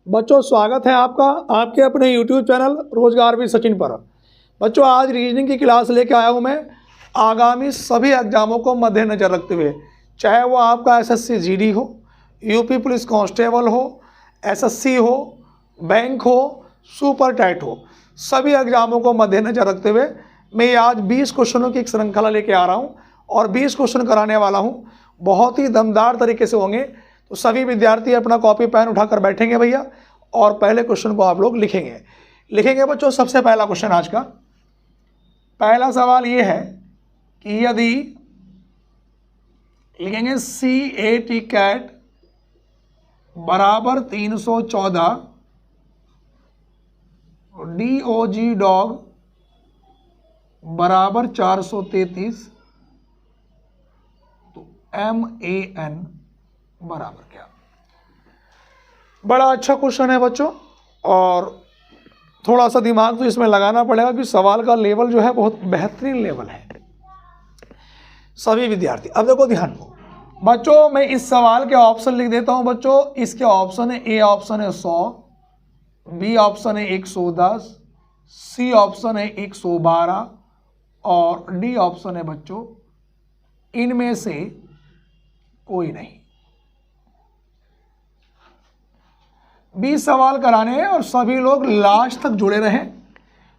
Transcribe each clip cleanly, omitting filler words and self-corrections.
बच्चों स्वागत है आपका आपके अपने YouTube चैनल रोजगार भी सचिन पर। बच्चों आज रीजनिंग की क्लास लेके आया हूँ मैं आगामी सभी एग्जामों को मद्देनजर रखते हुए, चाहे वो आपका SSC GD हो, यूपी पुलिस कांस्टेबल हो, SSC हो, बैंक हो, सुपर टाइट हो, सभी एग्जामों को मद्देनजर रखते हुए मैं आज 20 क्वेश्चनों की एक श्रृंखला लेके आ रहा हूँ और 20 क्वेश्चन कराने वाला हूँ। बहुत ही दमदार तरीके से होंगे, तो सभी विद्यार्थी अपना कॉपी पेन उठाकर बैठेंगे भैया और पहले क्वेश्चन को आप लोग लिखेंगे बच्चों। सबसे पहला क्वेश्चन आज का पहला सवाल ये है कि यदि लिखेंगे CAT कैट बराबर 314, DOG डॉग बराबर 433, तो MAN बराबर क्या। बड़ा अच्छा क्वेश्चन है बच्चों और थोड़ा सा दिमाग तो इसमें लगाना पड़ेगा कि सवाल का लेवल जो है बहुत बेहतरीन लेवल है। सभी विद्यार्थी अब देखो ध्यान दो बच्चों, मैं इस सवाल के ऑप्शन लिख देता हूं बच्चों। इसके ऑप्शन है, ए ऑप्शन है 100, बी ऑप्शन है 110, सी ऑप्शन है 112 और डी ऑप्शन है बच्चों इनमें से कोई नहीं। 20 सवाल कराने हैं और सभी लोग लास्ट तक जुड़े रहें,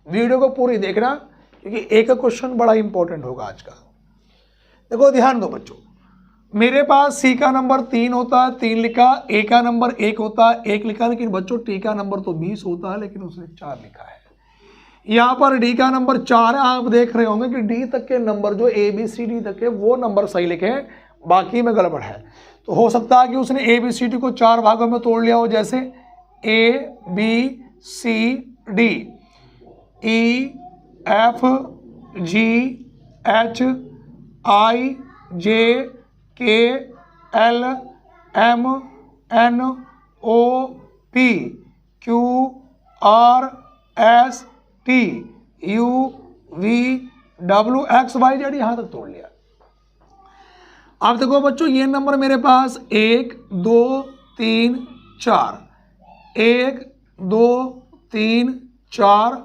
वीडियो को पूरी देखना क्योंकि एक क्वेश्चन बड़ा इंपॉर्टेंट होगा आज का। देखो ध्यान दो बच्चों, मेरे पास सी का नंबर 3 होता है, 3 लिखा, ए का नंबर 1 होता है, 1 लिखा, लेकिन बच्चों टी का नंबर तो 20 होता है लेकिन उसने 4 लिखा है। यहाँ पर डी का नंबर 4 है। आप देख रहे होंगे कि डी तक के नंबर जो ABCD तक के वो नंबर सही लिखे हैं, बाकी में गड़बड़ है। तो हो सकता है कि उसने ABCD को 4 भागों में तोड़ लिया हो, जैसे ABCD, EFGHIJKLMNOPQRSTUVWXYZ यहाँ तक तोड़ लिया। अब देखो बच्चों, ये नंबर मेरे पास 1 2 3 4, 1 2 3 4,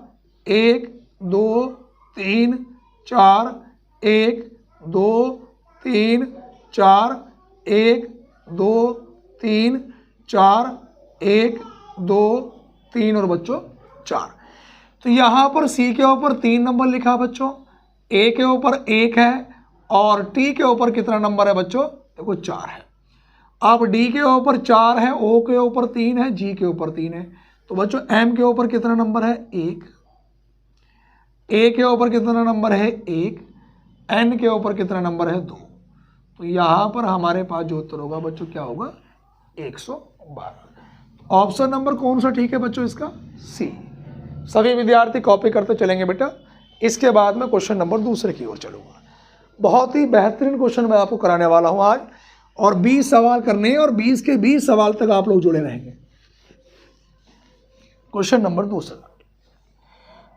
1 2 3 4, 1 2 3 4, 1 2 3 4, 1 2 3 और बच्चों 4। तो यहाँ पर सी के ऊपर 3 नंबर लिखा बच्चों, ए के ऊपर 1 है और टी के ऊपर कितना नंबर है बच्चों, देखो 4 है। अब डी के ऊपर 4 है, ओ के ऊपर 3 है, जी के ऊपर 3 है, तो बच्चों एम के ऊपर कितना नंबर है 1, ए के ऊपर कितना नंबर है 1, एन के ऊपर कितना नंबर है 2। तो यहाँ पर हमारे पास जो उत्तर होगा बच्चों क्या होगा 112। ऑप्शन नंबर कौन सा ठीक है बच्चों, इसका सी। सभी विद्यार्थी कॉपी करते चलेंगे बेटा। इसके बाद में क्वेश्चन नंबर दूसरे की ओर चलूंगा। बहुत ही बेहतरीन क्वेश्चन मैं आपको कराने वाला हूँ आज और 20 सवाल करने हैं और 20 के 20 सवाल तक आप लोग जुड़े रहेंगे। क्वेश्चन नंबर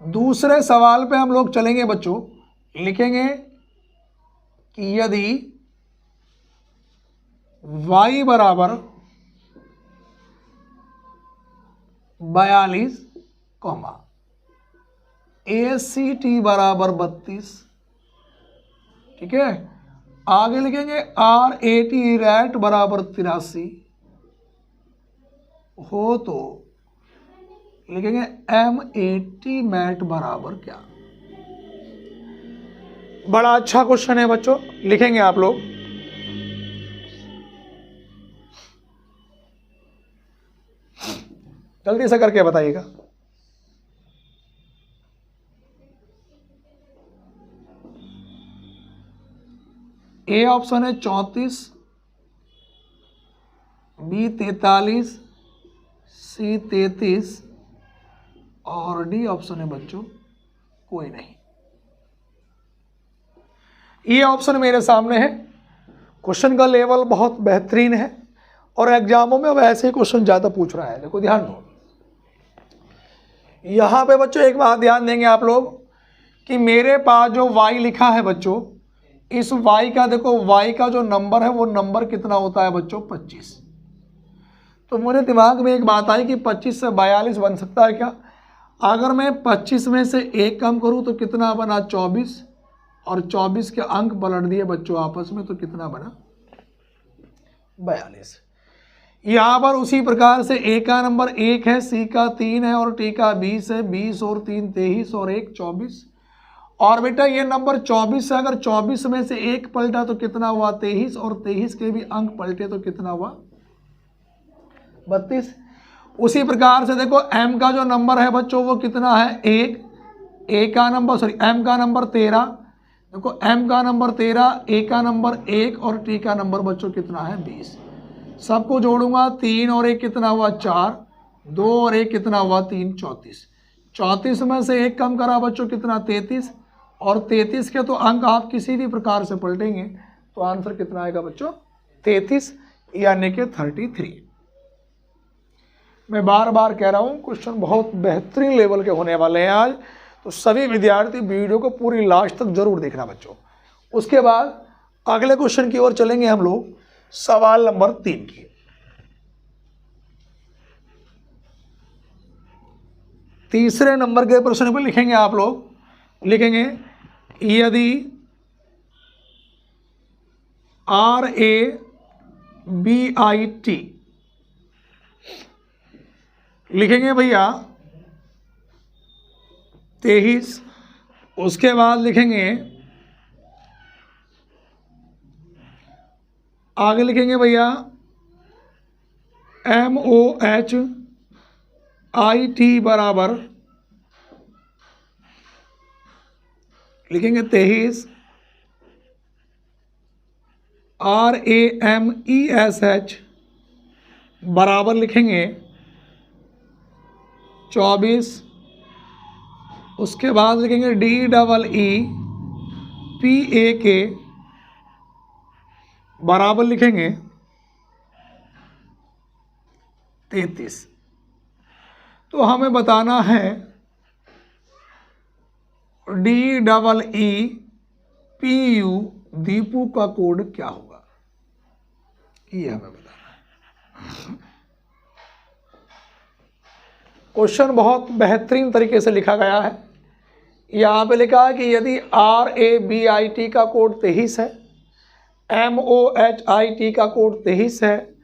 दूसरे सवाल पे हम लोग चलेंगे बच्चों। लिखेंगे कि यदि y बराबर 42, ACT बराबर 32, ठीक है, आगे लिखेंगे RAT रैट बराबर 83 हो तो लिखेंगे MAT मैट बराबर क्या। बड़ा अच्छा क्वेश्चन है बच्चों, लिखेंगे आप लोग। जल्दी से करके बताइएगा। ए ऑप्शन है 34, बी 43, सी 33 और डी ऑप्शन है बच्चों कोई नहीं। ये ऑप्शन मेरे सामने है। क्वेश्चन का लेवल बहुत बेहतरीन है और एग्जामों में अब ऐसे ही क्वेश्चन ज़्यादा पूछ रहा है। देखो ध्यान दो, यहाँ पे बच्चों एक बात ध्यान देंगे आप लोग कि मेरे पास जो y लिखा है बच्चों, इस y का देखो y का जो नंबर है वो नंबर कितना होता है बच्चों 25। तो मेरे दिमाग में एक बात आई कि 25 से 42 बन सकता है क्या। अगर मैं 25 में से एक कम करूं तो कितना बना 24, और 24 के अंक पलट दिए बच्चों आपस में तो कितना बना 42। यहाँ पर उसी प्रकार से ए का नंबर 1 है, सी का 3 है और टी का 20 है। 20 और 3 23 और 1 24। और बेटा ये नंबर 24 है, अगर 24 में से एक पलटा तो कितना हुआ 23, और 23 के भी अंक पलटे तो कितना हुआ 32। उसी प्रकार से देखो m का जो नंबर है बच्चों वो कितना है 1, ए का नंबर सॉरी m का नंबर 13, देखो m का नंबर 13, ए का नंबर 1 और टी का नंबर बच्चों कितना है 20। सबको जोड़ूंगा 3 और 1 कितना हुआ 4, 2 और 1 कितना हुआ 3 34। 34 में से एक कम करा बच्चों कितना 33, और 33 के तो अंक आप किसी भी प्रकार से पलटेंगे तो आंसर कितना आएगा बच्चों 33 यानी कि 33। मैं बार बार कह रहा हूँ क्वेश्चन बहुत बेहतरीन लेवल के होने वाले हैं आज, तो सभी विद्यार्थी वीडियो को पूरी लास्ट तक जरूर देखना बच्चों। उसके बाद अगले क्वेश्चन की ओर चलेंगे हम लोग, सवाल नंबर 3 की। तीसरे नंबर के प्रश्न पर लिखेंगे आप लोग, लिखेंगे यदि RABIT लिखेंगे भैया 23, उसके बाद लिखेंगे आगे लिखेंगे भैया MOHIT बराबर लिखेंगे 23, RAMESH बराबर लिखेंगे 24, उसके बाद लिखेंगे DEEPAK बराबर लिखेंगे 33। तो हमें बताना है DEEPU दीपू का कोड क्या होगा, ये हमें बताना है। क्वेश्चन बहुत बेहतरीन तरीके से लिखा गया है। यहाँ पे लिखा है कि यदि RABIT का कोड 23 है, MOHIT का कोड 23 है,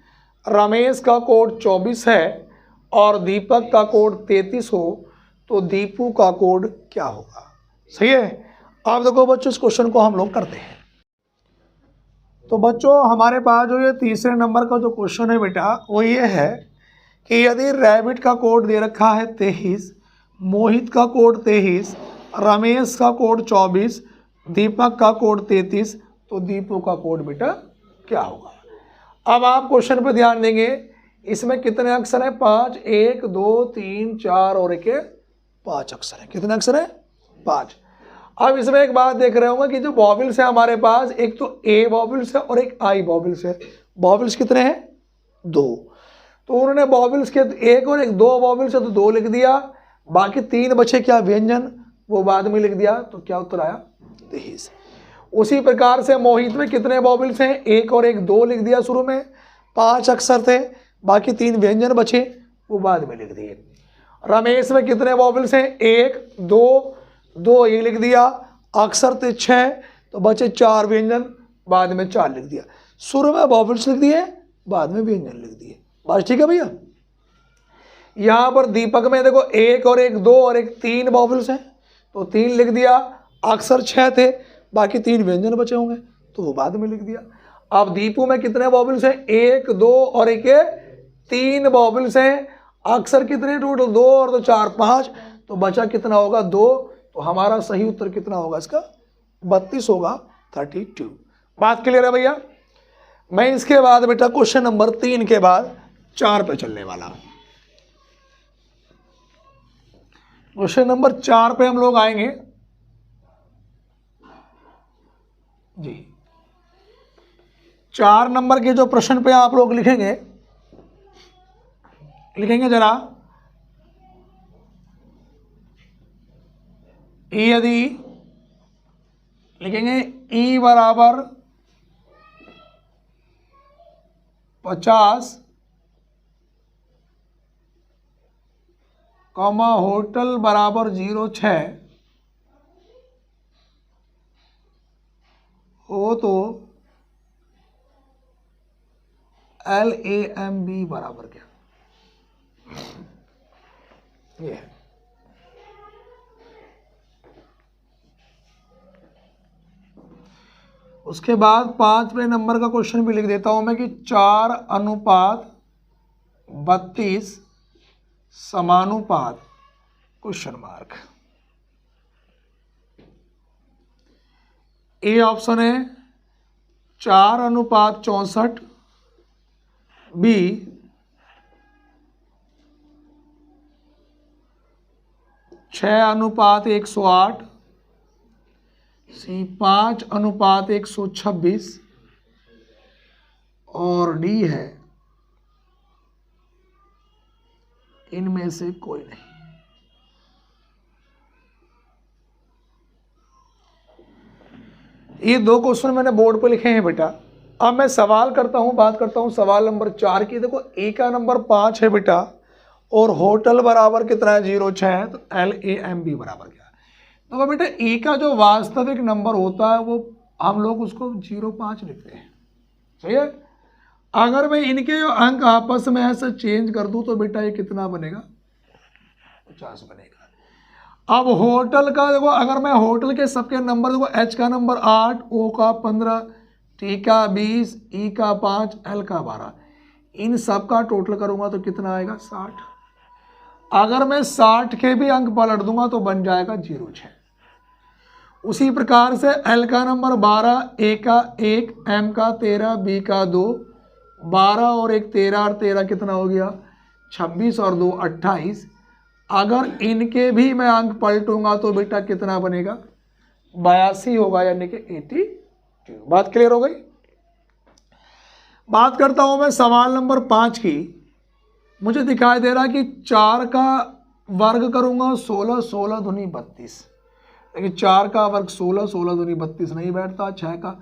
रमेश का कोड 24 है और दीपक का कोड 33 हो तो दीपू का कोड क्या होगा। सही है। अब देखो बच्चों इस क्वेश्चन को हम लोग करते हैं। तो बच्चों हमारे पास जो ये तीसरे नंबर का जो क्वेश्चन है बेटा वो ये है कि यदि रैबिट का कोड दे रखा है 23, मोहित का कोड 23, रमेश का कोड 24, दीपक का कोड 33, तो दीपू का कोड बेटा क्या होगा। अब आप क्वेश्चन पर ध्यान देंगे, इसमें कितने अक्षर हैं 5, 1 2 3 4 और 1 5 अक्षर हैं। कितने अक्षर हैं 5। अब इसमें एक बात देख रहे होंगे कि जो वॉवेल्स है हमारे पास, एक तो ए वॉवेल्स है और एक आई वॉवेल्स है। वॉवेल्स कितने हैं 2, तो उन्होंने वॉवेल्स के एक और एक 2 वॉवेल्स है तो 2 लिख दिया, बाकी 3 बचे क्या व्यंजन, वो बाद में लिख दिया, तो क्या उत्तर आया 23। उसी प्रकार से मोहित में कितने वॉवेल्स हैं, एक और एक 2 लिख दिया, शुरू में 5 अक्षर थे, बाकी 3 व्यंजन बचे वो बाद में लिख दिए। रमेश में कितने वॉवेल्स हैं, 1 2 2 ये लिख दिया, अक्षर थे 6 तो बचे 4 व्यंजन, बाद में 4 लिख दिया। शुरू में वॉवेल्स लिख दिए, बाद में व्यंजन लिख दिए। बात ठीक है भैया। यहाँ पर दीपक में देखो 1 और एक 2 और एक 3 वॉवेल्स हैं तो 3 लिख दिया, अक्षर 6 थे, बाकी 3 व्यंजन बचे होंगे तो वो बाद में लिख दिया। अब दीपू में कितने वॉवेल्स हैं, 1 2 और एक 3 वॉवेल्स हैं, अक्षर कितने टोटल 2 और 2 4 5, तो बचा कितना होगा 2, तो हमारा सही उत्तर कितना होगा इसका 32 होगा 32। बात क्लियर है भैया। मैं इसके बाद बेटा क्वेश्चन नंबर 3 के बाद 4 पे चलने वाला। क्वेश्चन नंबर 4 पे हम लोग आएंगे जी। 4 नंबर के जो प्रश्न पे आप लोग लिखेंगे जरा, यदि लिखेंगे ई बराबर 50 कॉमा होटल बराबर 06 हो तो LAMB बराबर क्या, ये है। उसके बाद 5वें नंबर का क्वेश्चन भी लिख देता हूं मैं कि 4:32 समानुपात क्वेश्चन मार्क। ए ऑप्शन है 4:64, बी 6:108, सी 5:126 और डी है इनमें से कोई नहीं। ये 2 क्वेश्चन मैंने बोर्ड पे लिखे हैं बेटा। अब मैं सवाल करता हूं, बात करता हूं सवाल नंबर 4 की। देखो ए का नंबर 5 है बेटा और होटल बराबर कितना है 06 है, तो LAMB बराबर क्या है। तो बेटा ए का जो वास्तविक नंबर होता है वो हम लोग उसको 05 लिखते हैं, सही है। अगर मैं इनके जो अंक आपस में ऐसे चेंज कर दूं तो बेटा ये कितना बनेगा 50 बनेगा। अब होटल का देखो, अगर मैं होटल के सबके नंबर देखो, H का नंबर 8, O का 15, T का 20, E का 5, L का 12, इन सब का टोटल करूंगा तो कितना आएगा 60। अगर मैं 60 के भी अंक पलट दूंगा तो बन जाएगा 06। उसी प्रकार से L का नंबर 12, A का 1, M का 13, B का 2, 12 और 1 13 और 13 कितना हो गया 26 और 2 28। अगर इनके भी मैं अंक पलटूंगा तो बेटा कितना बनेगा 82 होगा, यानी कि 82। बात क्लियर हो गई। बात करता हूं मैं सवाल नंबर 5 की। मुझे दिखाई दे रहा है कि 4 का वर्ग करूंगा 16, 16 दूनी 32, लेकिन 4 का वर्ग 16, 16 दूनी 32 नहीं बैठता। 6 का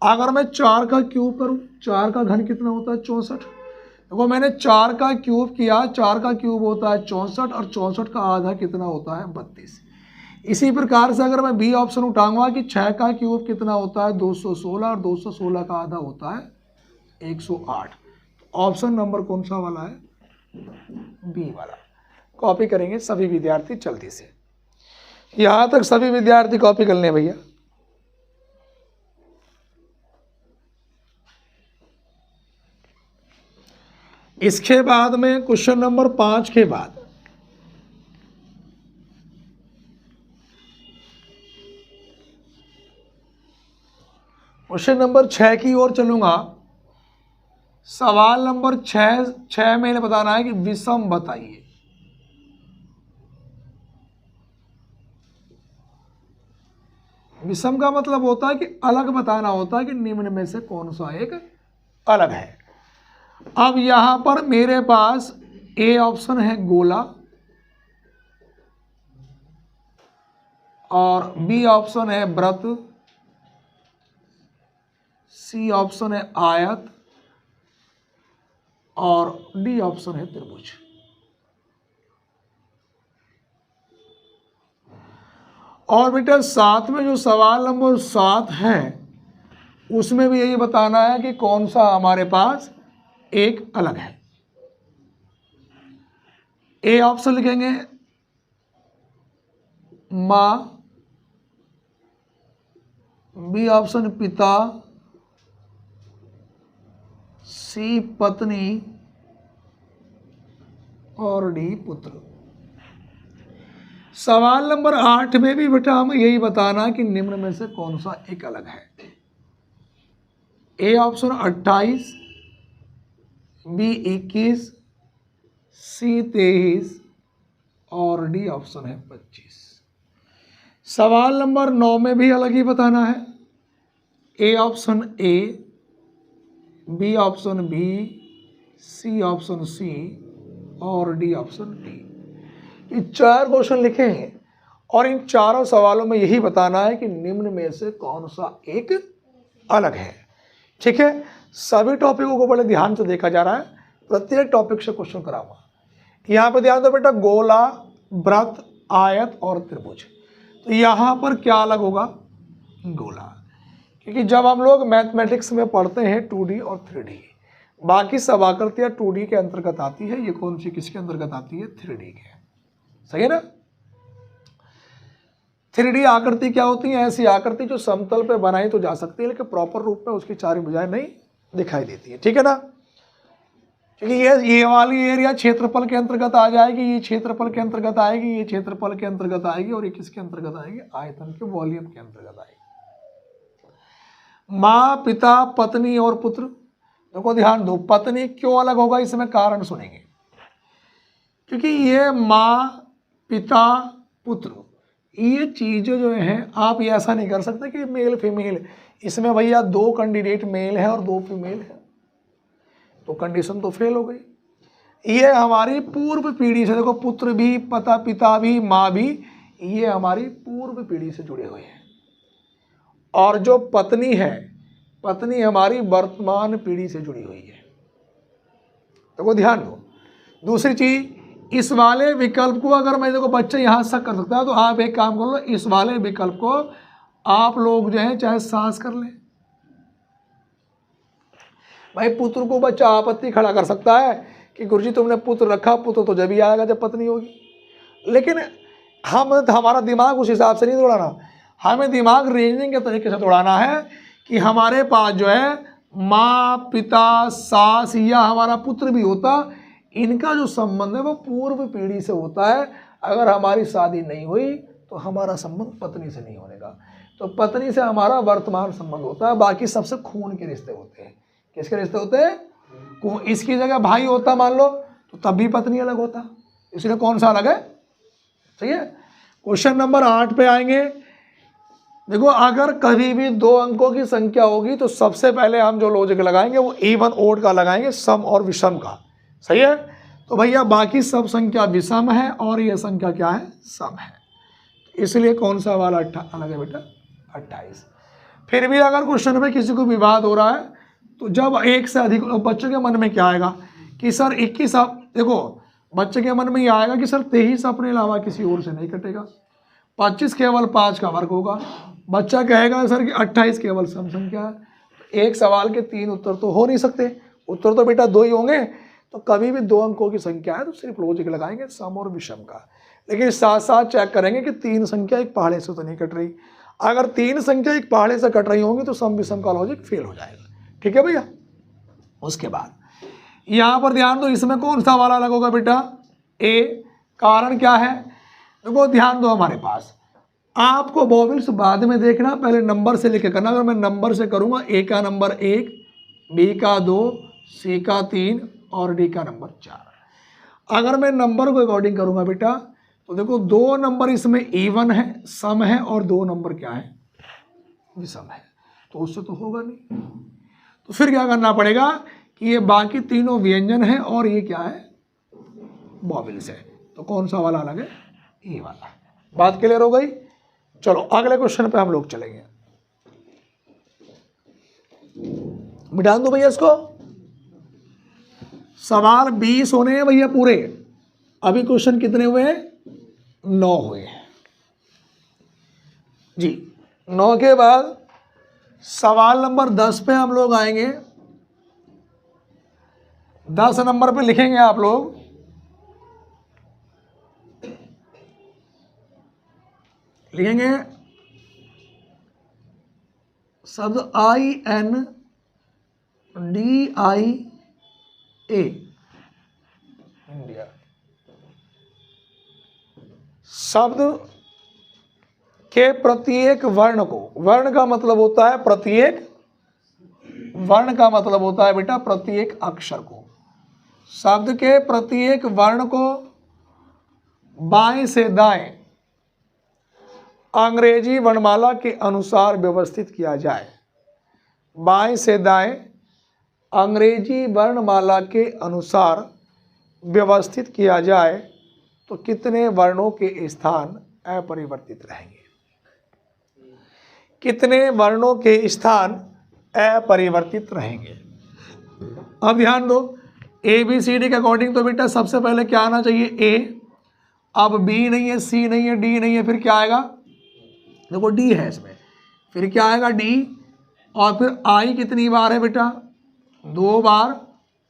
अगर मैं 4 का क्यूब करूं, 4 का घन कितना होता है 64। देखो मैंने 4 का क्यूब किया, 4 का क्यूब होता है 64 और 64 का आधा कितना होता है 32। इसी प्रकार से अगर मैं बी ऑप्शन उठाऊंगा कि 6 का क्यूब कितना होता है 216 और 216 का आधा होता है 108। ऑप्शन नंबर कौन सा वाला है बी वाला। कॉपी करेंगे सभी विद्यार्थी जल्दी से, यहां तक सभी विद्यार्थी कॉपी कर लें भैया। इसके बाद में क्वेश्चन नंबर 5 के बाद क्वेश्चन नंबर 6 की ओर चलूंगा। सवाल नंबर 6 में बताना है कि विषम बताइए। विषम का मतलब होता है कि अलग बताना होता है कि निम्न में से कौन सा एक अलग है। अब यहां पर मेरे पास ए ऑप्शन है गोला और बी ऑप्शन है वृत्त, सी ऑप्शन है आयत और डी ऑप्शन है त्रिभुज। और बेटा साथ में जो सवाल नंबर 7 है उसमें भी यही बताना है कि कौन सा हमारे पास एक अलग है। ए ऑप्शन लिखेंगे मां, बी ऑप्शन पिता, सी पत्नी और डी पुत्र। सवाल नंबर 8 में भी बेटा हमें यही बताना कि निम्न में से कौन सा एक अलग है। ए ऑप्शन 28, बी 21, सी 23 और डी ऑप्शन है 25। सवाल नंबर 9 में भी अलग ही बताना है। A option A, B option B, C option C और डी ऑप्शन डी। ये 4 क्वेश्चन लिखे हैं और इन चारों सवालों में यही बताना है कि निम्न में से कौन सा एक अलग है। ठीक है, सभी टॉपिकों को बड़े ध्यान से देखा जा रहा है, प्रत्येक टॉपिक से क्वेश्चन कराऊंगा। यहाँ पे ध्यान दो बेटा, गोला वृत्त, आयत और त्रिभुज। तो यहाँ पर क्या अलग होगा? गोला। क्योंकि जब हम लोग मैथमेटिक्स में पढ़ते हैं 2D और 3D, बाकी सब आकृतियाँ 2D के अंतर्गत आती है, ये कौन सी किसके अंतर्गत आती है? 3D के। सही है ना? 3D आकृति क्या होती है? ऐसी आकृति जो समतल पे बनाई तो जा सकती है लेकिन प्रॉपर रूप में उसकी चारी भुजाएं नहीं दिखाई देती है। ठीक है ना? क्योंकि ये वाली एरिया क्षेत्रफल के अंतर्गत आ जाएगी, ये क्षेत्रफल के अंतर्गत आएगी, ये क्षेत्रफल के अंतर्गत आएगी, और ये किसके अंतर्गत आएगी? आयतन के वॉल्यूम के अंतर्गत आएगी। माँ, पिता, पत्नी और पुत्र। देखो ध्यान दो, पत्नी क्यों अलग होगा इसमें कारण सुनेंगे। क्योंकि ये माँ, पिता, पुत्र, ये चीज़ें जो हैं, आप ये ऐसा नहीं कर सकते कि मेल फीमेल, इसमें भैया 2 कैंडिडेट मेल है और 2 फीमेल है, तो कंडीशन तो फेल हो गई। ये हमारी पूर्व पीढ़ी से, देखो पुत्र भी, पिता भी, माँ भी, ये हमारी पूर्व पीढ़ी से जुड़े हुए हैं। और जो पत्नी है, पत्नी हमारी वर्तमान पीढ़ी से जुड़ी हुई है। देखो ध्यान दो। दूसरी चीज, इस वाले विकल्प को अगर मैं, देखो बच्चा यहाँ शक कर सकता है, तो आप एक काम कर लो, इस वाले विकल्प को आप लोग जो है चाहे सांस कर लें। भाई पुत्र को बच्चा आपत्ति खड़ा कर सकता है कि गुरुजी तुमने पुत्र रखा, पुत्र तो जब ही आएगा जब पत्नी होगी। लेकिन हमारा दिमाग उस हिसाब से नहीं दौड़ाना, हमें दिमाग रीजनिंग के तरीके से दौड़ाना है कि हमारे पास जो है माँ, पिता, सास या हमारा पुत्र भी होता, इनका जो संबंध है वो पूर्व पीढ़ी से होता है। अगर हमारी शादी नहीं हुई तो हमारा संबंध पत्नी से नहीं होगा, तो पत्नी से हमारा वर्तमान संबंध होता है, बाकी सबसे खून के रिश्ते होते हैं। किसके रिश्ते होते हैं? इसकी जगह भाई होता मान लो, तो तब भी पत्नी अलग होता, इसलिए कौन सा अलग है? सही है। क्वेश्चन नंबर 8 पे आएंगे। देखो अगर कभी भी 2 अंकों की संख्या होगी तो सबसे पहले हम जो लॉजिक लगाएंगे वो इवन ओड का लगाएंगे, सम और विषम का। सही है। तो भैया बाकी सब संख्या विषम है और ये संख्या क्या है? सम है, इसलिए कौन सा वाला अलग है बेटा? 28। फिर भी अगर क्वेश्चन में किसी को विवाद हो रहा है तो जब एक से अधिक, बच्चे के मन में क्या आएगा कि सर 21, देखो बच्चे के मन में ये आएगा कि सर 23 अपने अलावा किसी और से नहीं कटेगा, 25 केवल 5 का वर्ग होगा। बच्चा कहेगा सर कि 28 केवल सम संख्या है। एक सवाल के 3 उत्तर तो हो नहीं सकते, उत्तर तो बेटा 2 ही होंगे। तो कभी भी 2 अंकों की संख्या है तो सिर्फ लॉजिक लगाएंगे सम और विषम का, लेकिन साथ साथ चेक करेंगे कि 3 संख्या एक पहाड़े से तो नहीं कट रही। अगर 3 संख्या एक पहाड़े से कट रही होंगी तो सम विषम का लॉजिक फेल हो जाएगा। ठीक है भैया। उसके बाद यहाँ पर ध्यान दो, इसमें कौन सा वाला अलग होगा बेटा? ए। कारण क्या है? देखो ध्यान दो, हमारे पास आपको बॉबिल्स बाद में देखना, पहले नंबर से लेके करना। अगर मैं नंबर से करूँगा, ए का नंबर 1, बी का 2, सी का 3 और डी का नंबर 4। अगर मैं नंबर को अकॉर्डिंग करूँगा बेटा तो देखो 2 नंबर इसमें इवन है, सम है, और 2 नंबर क्या है? विषम है, तो उससे तो होगा नहीं। तो फिर क्या करना पड़ेगा कि ये बाकी तीनों व्यंजन है और ये क्या है? बॉबिल्स है। तो कौन सा वाला अलग है? ए वाला। बात क्लियर हो गई? चलो अगले क्वेश्चन पे हम लोग चलेंगे। मिटा दो भैया इसको। सवाल 20 होने हैं भैया पूरे। अभी क्वेश्चन कितने हुए हैं? 9 हुए हैं जी। 9 के बाद सवाल नंबर 10 पे हम लोग आएंगे। 10 नंबर पे लिखेंगे आप लोग, लिखेंगे शब्द INDIA, इंडिया। शब्द के प्रत्येक वर्ण को, वर्ण का मतलब होता है प्रत्येक, वर्ण का मतलब होता है बेटा प्रत्येक अक्षर को। शब्द के प्रत्येक वर्ण को बाएं से दाएं अंग्रेजी वर्णमाला के अनुसार व्यवस्थित किया जाए। बाएं से दाएं अंग्रेजी वर्णमाला के अनुसार व्यवस्थित किया जाए तो कितने वर्णों के स्थान अपरिवर्तित रहेंगे? कितने वर्णों के स्थान अपरिवर्तित रहेंगे? अब ध्यान दो, ABCD के अकॉर्डिंग तो बेटा सबसे पहले क्या आना चाहिए? ए। अब बी नहीं है, सी नहीं है, डी नहीं है, फिर क्या आएगा? देखो डी है इसमें, फिर क्या आएगा? डी। और फिर आई कितनी बार है बेटा? 2 बार।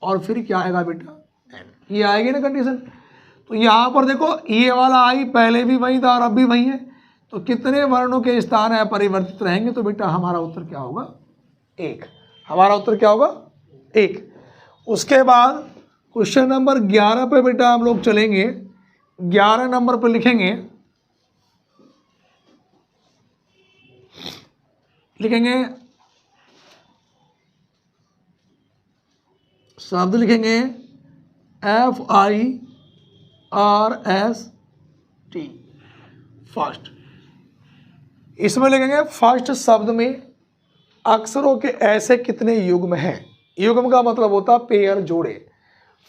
और फिर क्या आएगा बेटा? एन। ये आएगी ना कंडीशन। तो यहाँ पर देखो ये वाला आई पहले भी वही था और अब भी वही है, तो कितने वर्णों के स्थान अपरिवर्तित रहेंगे? तो बेटा हमारा उत्तर क्या होगा? 1। हमारा उत्तर क्या होगा? 1। उसके बाद क्वेश्चन नंबर 11 पे बेटा हम लोग चलेंगे। 11 नंबर पर लिखेंगे शब्द लिखेंगे FIRST फर्स्ट। इसमें लिखेंगे फर्स्ट शब्द में अक्षरों के ऐसे कितने युग्म हैं? युग्म का मतलब होता है पेयर, जोड़े।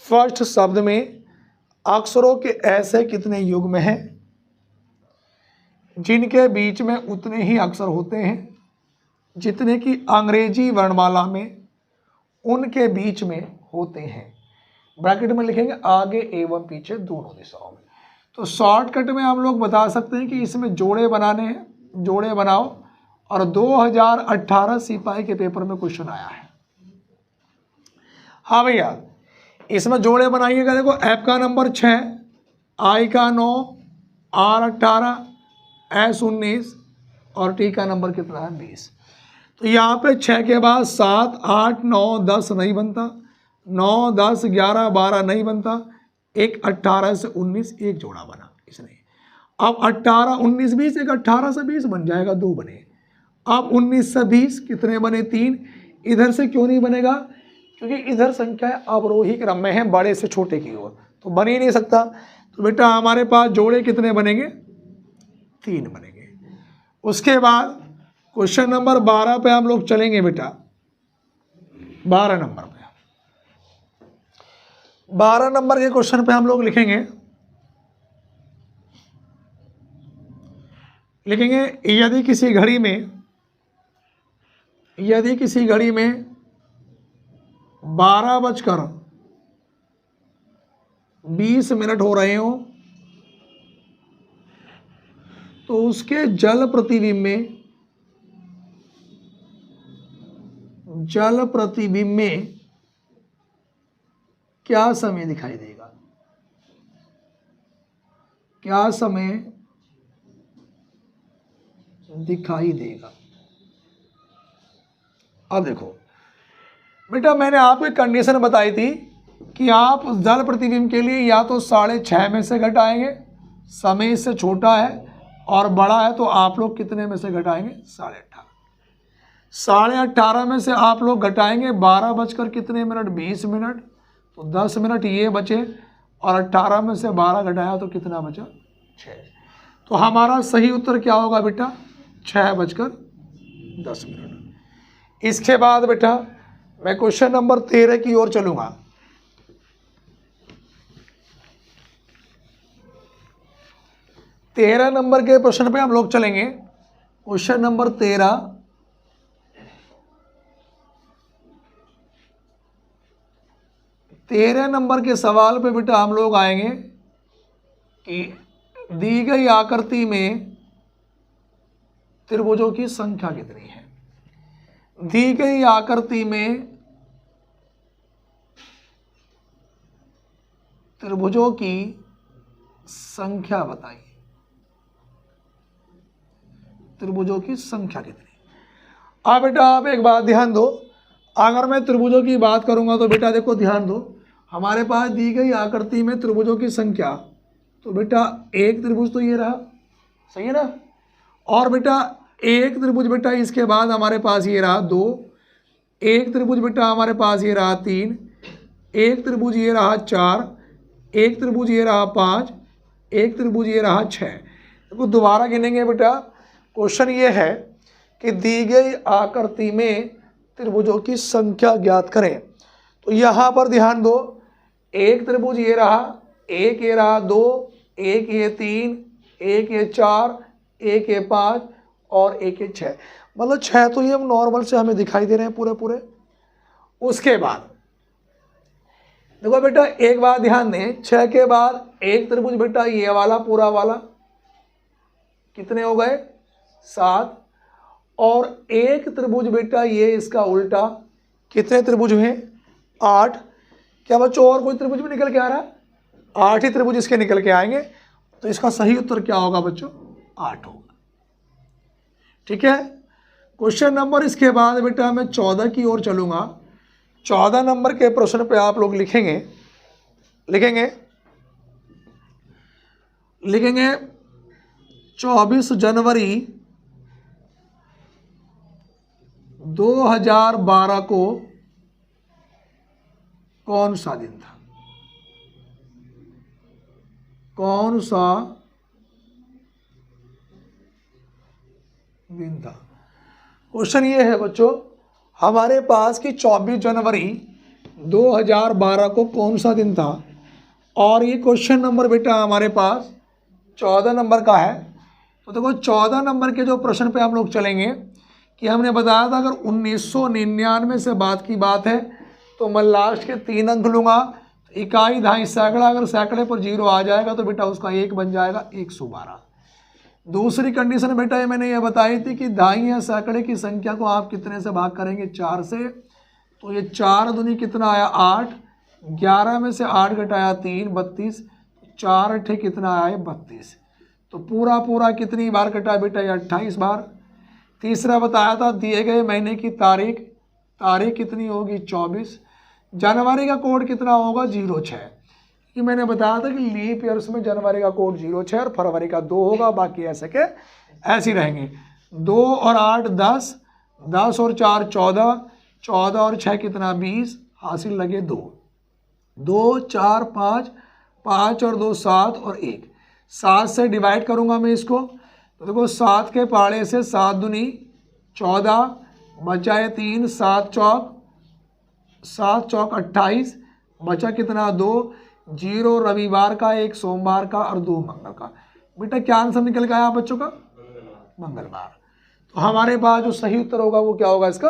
फर्स्ट शब्द में अक्षरों के ऐसे कितने युग्म हैं जिनके बीच में उतने ही अक्षर होते हैं जितने कि अंग्रेजी वर्णमाला में उनके बीच में होते हैं। ब्रैकेट में लिखेंगे आगे एवं पीछे दोनों दिशाओं में। तो शॉर्टकट में हम लोग बता सकते हैं कि इसमें जोड़े बनाने हैं, जोड़े बनाओ। और 2018 सिपाही के पेपर में क्वेश्चन आया है। हाँ भैया, इसमें जोड़े बनाइएगा। देखो एफ का नंबर 6, आई का 9, आर 18, एस 19 और टी का नंबर कितना है? 20। तो यहाँ पे 6 के बाद 7, 8, 9, 10 नहीं बनता, 9, 10, 11, 12 नहीं बनता, एक 18 से 19 एक जोड़ा बना इसने। अब 18, 19, 20, एक 18 से 20 बन जाएगा, 2 बने। अब 19 से 20 कितने बने? 3। इधर से क्यों नहीं बनेगा? क्योंकि इधर संख्या अवरोही क्रम में है, बड़े से छोटे की ओर, तो बन ही नहीं सकता। तो बेटा हमारे पास जोड़े कितने बनेंगे? 3 बनेंगे। उसके बाद क्वेश्चन नंबर 12 पे हम लोग चलेंगे बेटा। 12 नंबर पे, 12 नंबर के क्वेश्चन पे हम लोग लिखेंगे यदि किसी घड़ी में 12:20 हो रहे हो तो उसके जल प्रतिबिंब में क्या समय दिखाई देगा? क्या समय दिखाई देगा? अब देखो बेटा, मैंने आपको एक कंडीशन बताई थी कि आप जल प्रतिबिंब के लिए या तो 6.5 में से घटाएंगे, समय इससे छोटा है और बड़ा है, तो आप लोग कितने में से घटाएंगे? 18.5। 18.5 में से आप लोग घटाएंगे 12 बजकर कितने मिनट? 20 मिनट। तो 10 मिनट ये बचे और 18 में से 12 घटाया तो कितना बचा? 6। तो हमारा सही उत्तर क्या होगा बेटा? 6:10। इसके बाद बेटा मैं क्वेश्चन नंबर 13 की ओर चलूंगा। 13 नंबर के प्रश्न पे हम लोग चलेंगे। क्वेश्चन नंबर 13 नंबर के सवाल पे बेटा हम लोग आएंगे कि दी गई आकृति में त्रिभुजों की संख्या कितनी है? दी गई आकृति में त्रिभुजों की संख्या बताइए। त्रिभुजों की संख्या कितनी? अब बेटा आप एक बात ध्यान दो, अगर मैं त्रिभुजों की बात करूंगा तो बेटा देखो ध्यान दो, हमारे पास दी गई आकृति में त्रिभुजों की संख्या, तो बेटा एक त्रिभुज तो ये रहा, सही है ना। और बेटा एक त्रिभुज बेटा इसके बाद हमारे पास ये रहा 2, एक त्रिभुज बेटा हमारे पास ये रहा 3, एक त्रिभुज ये रहा 4, एक त्रिभुज ये रहा 5, एक त्रिभुज ये रहा 6। देखो दोबारा गिनेंगे बेटा। क्वेश्चन ये है कि दी गई आकृति में त्रिभुजों की संख्या ज्ञात करें। तो यहाँ पर ध्यान दो, एक त्रिभुज ये रहा, एक ये रहा 2, एक ये 3, एक ये 4, एक ये 5 और एक ये 6, मतलब 6 तो ये नॉर्मल से हमें दिखाई दे रहे हैं पूरे पूरे। उसके बाद देखो बेटा एक बात ध्यान दें, 6 के बाद एक त्रिभुज बेटा ये वाला पूरा वाला, कितने हो गए 7, और एक त्रिभुज बेटा ये इसका उल्टा, कितने त्रिभुज हुए 8। क्या बच्चों और कोई त्रिभुज भी निकल के आ रहा है? 8 ही त्रिभुज इसके निकल के आएंगे, तो इसका सही उत्तर क्या होगा बच्चों? 8 होगा। ठीक है। क्वेश्चन नंबर इसके बाद बेटा मैं 14 की ओर चलूंगा। 14 नंबर के प्रश्न पे आप लोग लिखेंगे 24 जनवरी 2012 को कौन सा दिन था? कौन सा दिन था? क्वेश्चन ये है बच्चों हमारे पास कि 24 जनवरी 2012 को कौन सा दिन था, और ये क्वेश्चन नंबर बेटा हमारे पास 14 नंबर का है। तो देखो 14 नंबर के जो प्रश्न पे हम लोग चलेंगे कि हमने बताया था अगर 1999 से बात की बात है तो मैं लास्ट के 3 अंक लूँगा, इकाई दहाई सैकड़ा, अगर सैकड़े पर 0 आ जाएगा तो बेटा उसका 1 बन जाएगा 112। दूसरी कंडीशन बेटा ये मैंने ये बताई थी कि दहाई या सैकड़े की संख्या को आप कितने से भाग करेंगे? 4 से। तो ये 4 दूनी कितना आया? 8। 11 में से 8 घटाया 3, 32। 4 अट्ठे कितना आया? 32। तो पूरा पूरा कितनी बार कटा बेटा? ये 28 बार। तीसरा बताया था दिए गए महीने की तारीख कितनी होगी? 24। जनवरी का कोड कितना होगा? 06। ये मैंने बताया था कि लीप ईयर्स में जनवरी का कोड 06 और फरवरी का 2 होगा, बाकी ऐसे के ऐसे ही रहेंगे। 2 और 8 10, 10 और 4 14, 14 और 6 कितना? 20, हासिल लगे 2, 2 4 5, 5 और 2 7 और 1, 7 से डिवाइड करूंगा मैं इसको, तो देखो 7 के पाड़े से 7 दूनी 14, बचा 3, 7 चौक 28, बचा कितना? 2, 0 रविवार का, 1 सोमवार का और 2 मंगल का। बेटा क्या आंसर निकल के आया बच्चों का? मंगलवार। तो हमारे पास जो सही उत्तर होगा वो क्या होगा इसका?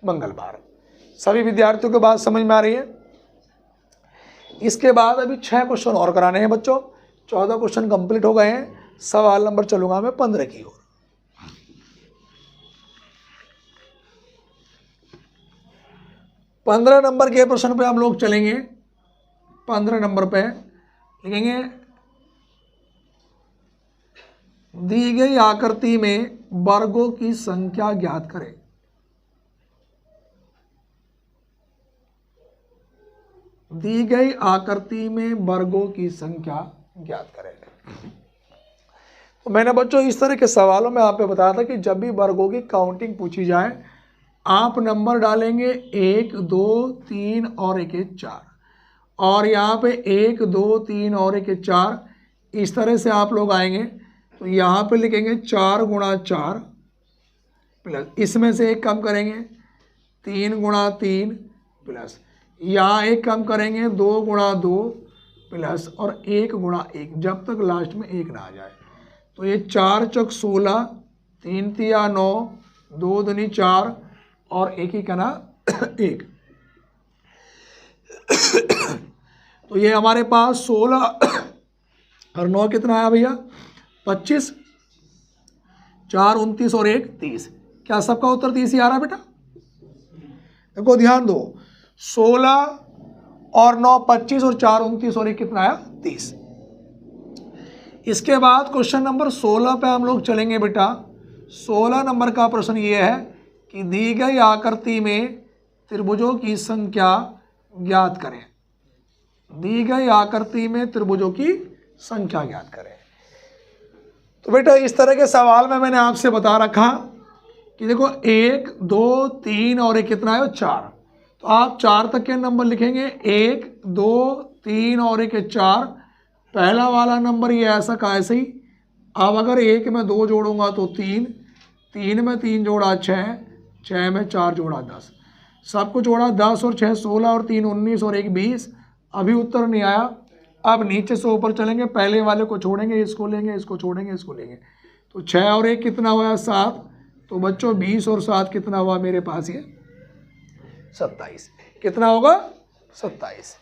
मंगलवार। सभी विद्यार्थियों को बात समझ में आ रही है? इसके बाद अभी 6 क्वेश्चन और कराने हैं बच्चों। 14 क्वेश्चन कंप्लीट हो गए हैं। सवाल नंबर चलूंगा मैं 15 की ओर। 15 नंबर के प्रश्न पे हम लोग चलेंगे। 15 नंबर पे लिखेंगे दी गई आकृति में वर्गों की संख्या ज्ञात करें। दी गई आकृति में वर्गों की संख्या ज्ञात करें। तो मैंने बच्चों इस तरह के सवालों में आपको बताया था कि जब भी वर्गों की काउंटिंग पूछी जाए आप नंबर डालेंगे 1 2 3 और 1 4, और यहाँ पे 1 2 3 और 1 4, इस तरह से आप लोग आएंगे। तो यहाँ पे लिखेंगे 4 गुणा 4 प्लस, इसमें से 1 कम करेंगे 3 गुणा 3 प्लस, यहाँ 1 कम करेंगे 2 गुणा 2 प्लस, और 1 गुणा 1, जब तक लास्ट में 1 ना आ जाए। तो ये 4 चौक 16, 3 तिया 9, 2 दूनी 4 और 1 ही का ना 1। तो ये हमारे पास 16 और 9 कितना आया भैया? 25, 4 29 और 1 30। क्या सबका उत्तर 30 ही आ रहा है बेटा? देखो ध्यान दो, 16 और 9 25 और 4 29 और 1 कितना आया? 30। इसके बाद क्वेश्चन नंबर 16 पे हम लोग चलेंगे बेटा। 16 नंबर का प्रश्न ये है कि दी गई आकृति में त्रिभुजों की संख्या ज्ञात करें। दी गई आकृति में त्रिभुजों की संख्या ज्ञात करें। तो बेटा इस तरह के सवाल में मैंने आपसे बता रखा कि देखो 1 2 3 और 1 कितना है? 4। तो आप 4 तक के नंबर लिखेंगे, 1 2 3 और 1 4। पहला वाला नंबर ये ऐसा का ऐसे ही। अब अगर 1 में 2 जोड़ूंगा तो 3, 3 में 3 जोड़ा 6, 6 में 4 जोड़ा 10, सबको जोड़ा 10 और 6 16 और 3 19 और 1 20। अभी उत्तर नहीं आया। अब नीचे से ऊपर चलेंगे, पहले वाले को छोड़ेंगे, इसको लेंगे, इसको छोड़ेंगे, इसको लेंगे। तो 6 और 1 कितना हुआ? 7। तो बच्चों 20 और 7 कितना हुआ मेरे पास? ये 27। कितना होगा? 27।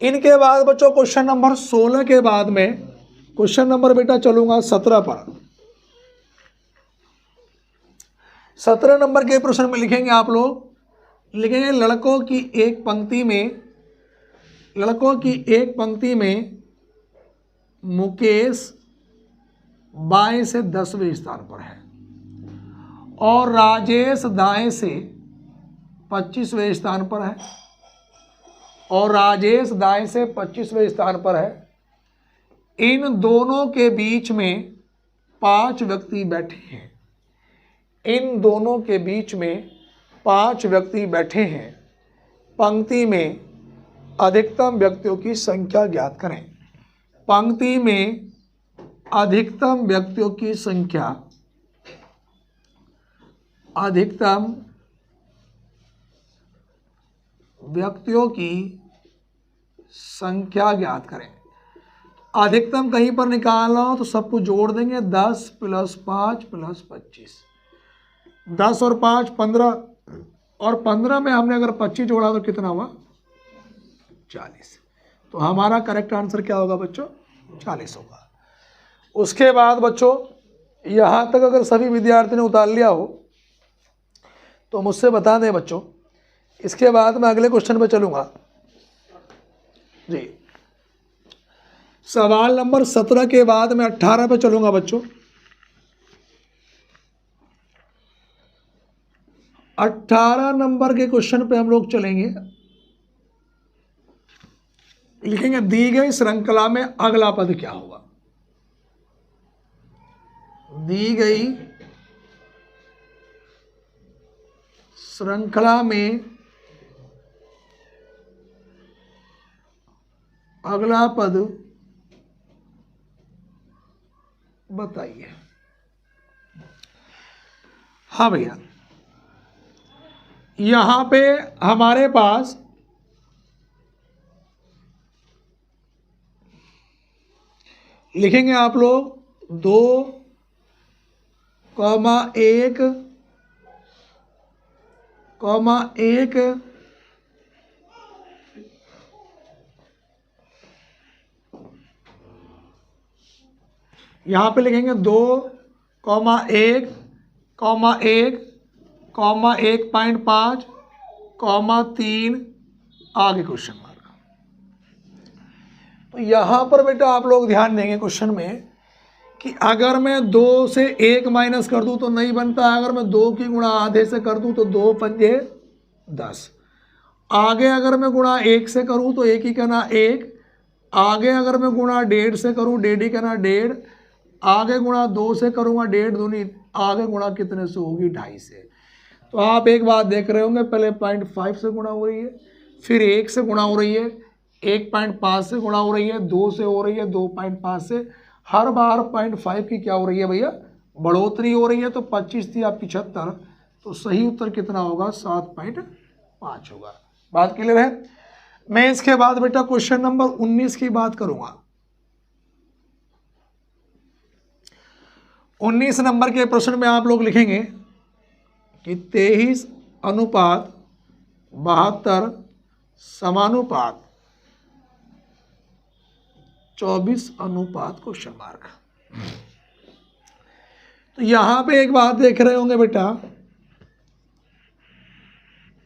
इनके बाद बच्चों क्वेश्चन नंबर 16 के बाद में क्वेश्चन नंबर बेटा चलूंगा 17 पर। 17 नंबर के प्रश्न में लिखेंगे आप लोग, लिखेंगे लड़कों की एक पंक्ति में मुकेश बाएं से 10वें स्थान पर है और राजेश दाएं से 25वें स्थान पर है, और राजेश दाएं से 25वें स्थान पर है। इन दोनों के बीच में 5 व्यक्ति बैठे हैं। इन दोनों के बीच में 5 व्यक्ति बैठे हैं। पंक्ति में अधिकतम व्यक्तियों की संख्या ज्ञात करें। पंक्ति में अधिकतम व्यक्तियों की संख्या, अधिकतम व्यक्तियों की संख्या ज्ञात करें। अधिकतम कहीं पर निकालना हो तो सबको जोड़ देंगे, 10 + 5 + 25, 10 और 5 15, और 15 में हमने अगर 25 जोड़ा तो कितना हुआ 40। तो हमारा करेक्ट आंसर क्या होगा बच्चों 40 होगा। उसके बाद बच्चों यहाँ तक अगर सभी विद्यार्थी ने उतार लिया हो तो मुझसे बता दें बच्चों। इसके बाद मैं अगले क्वेश्चन पे चलूँगा जी। सवाल नंबर 17 के बाद मैं 18 पे चलूँगा बच्चों। 18 नंबर के क्वेश्चन पे हम लोग चलेंगे। लिखेंगे दी गई श्रृंखला में अगला पद क्या होगा। दी गई श्रृंखला में अगला पद बताइए। हाँ भैया, यहां पे हमारे पास लिखेंगे आप लोग 2,1,1 यहाँ पे लिखेंगे 2,1,1,1,1.5, 3 आगे क्वेश्चन मार्क। तो यहाँ पर बेटा आप लोग ध्यान देंगे क्वेश्चन में कि अगर मैं 2 से 1 माइनस कर दूं तो नहीं बनता। अगर मैं 2 की गुणा आधे से कर दूं तो 2 पंजे 10। आगे अगर मैं गुणा 1 से करूं तो 1 ही करना 1। आगे अगर मैं गुणा 1.5 से करूं 1.5 ही करना 1.5। आगे गुणा 2 से करूंगा 1.5 दूनी, आगे गुणा कितने से होगी 2.5 से। तो आप एक बात देख रहे होंगे, पहले 0.5 से गुणा हो रही है, फिर 1 से गुणा हो रही है, 1.5 से गुणा हो रही है, 2 से हो रही है, 2.5 से। हर बार 0.5 की क्या हो रही है भैया बढ़ोतरी हो रही है। तो 25 थी आप 75, तो सही उत्तर कितना होगा 7.5 होगा। बात क्लियर है। मैं इसके बाद बेटा क्वेश्चन नंबर 19 की बात करूंगा। 19 नंबर के प्रश्न में आप लोग लिखेंगे कि 23:72 समानुपात 24 क्वेश्चन मार्क। तो यहां पे एक बात देख रहे होंगे बेटा,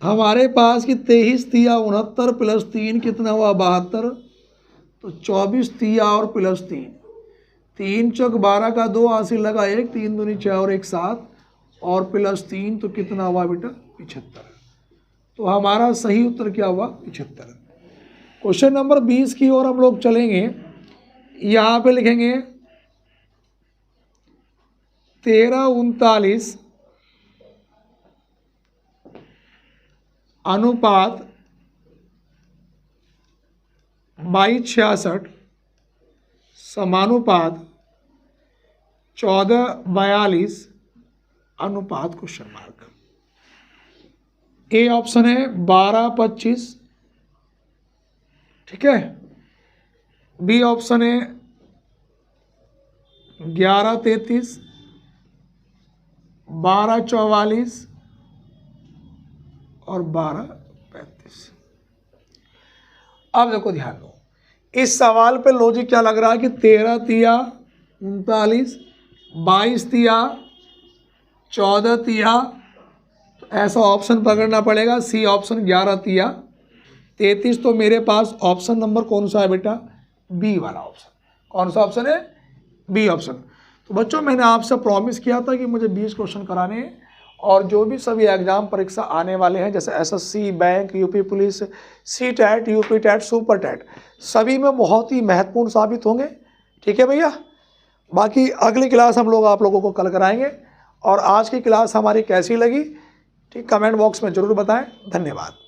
हमारे पास कि 23 तिया 69 + 3 कितना हुआ 72। तो 24 तिया और +3, 3 चौक 12 का 2 हासिल लगा 1, 3 दूनी 6 और 1 7 और +3 तो कितना हुआ बेटा 75। तो हमारा सही उत्तर क्या हुआ 75। क्वेश्चन नंबर 20 की ओर हम लोग चलेंगे। यहाँ पे लिखेंगे 13:39 अनुपात 22:66 समानुपात 14:42 अनुपात क्वेश्चन मार्क। ए ऑप्शन है 12:25, ठीक है। बी ऑप्शन है 11:33, 12:44 और 12:35। अब देखो ध्यान दो, इस सवाल पे लॉजिक क्या लग रहा है कि 13 तिया 39, 22 तिया 14 तिया, तो ऐसा ऑप्शन पकड़ना पड़ेगा, सी ऑप्शन 11 तिया 33। तो मेरे पास ऑप्शन नंबर कौन सा है बेटा, बी वाला ऑप्शन। कौन सा ऑप्शन है, बी ऑप्शन। तो बच्चों मैंने आपसे प्रॉमिस किया था कि मुझे 20 क्वेश्चन कराने हैं, और जो भी सभी एग्जाम परीक्षा आने वाले हैं जैसे SSC, bank, UP police, C TET, UP TET, super TET, सभी में बहुत ही महत्वपूर्ण साबित होंगे। ठीक है भैया, बाकी अगली क्लास हम लोग आप लोगों को कल कराएंगे। और आज की क्लास हमारी कैसी लगी, ठीक, कमेंट बॉक्स में ज़रूर बताएं। धन्यवाद।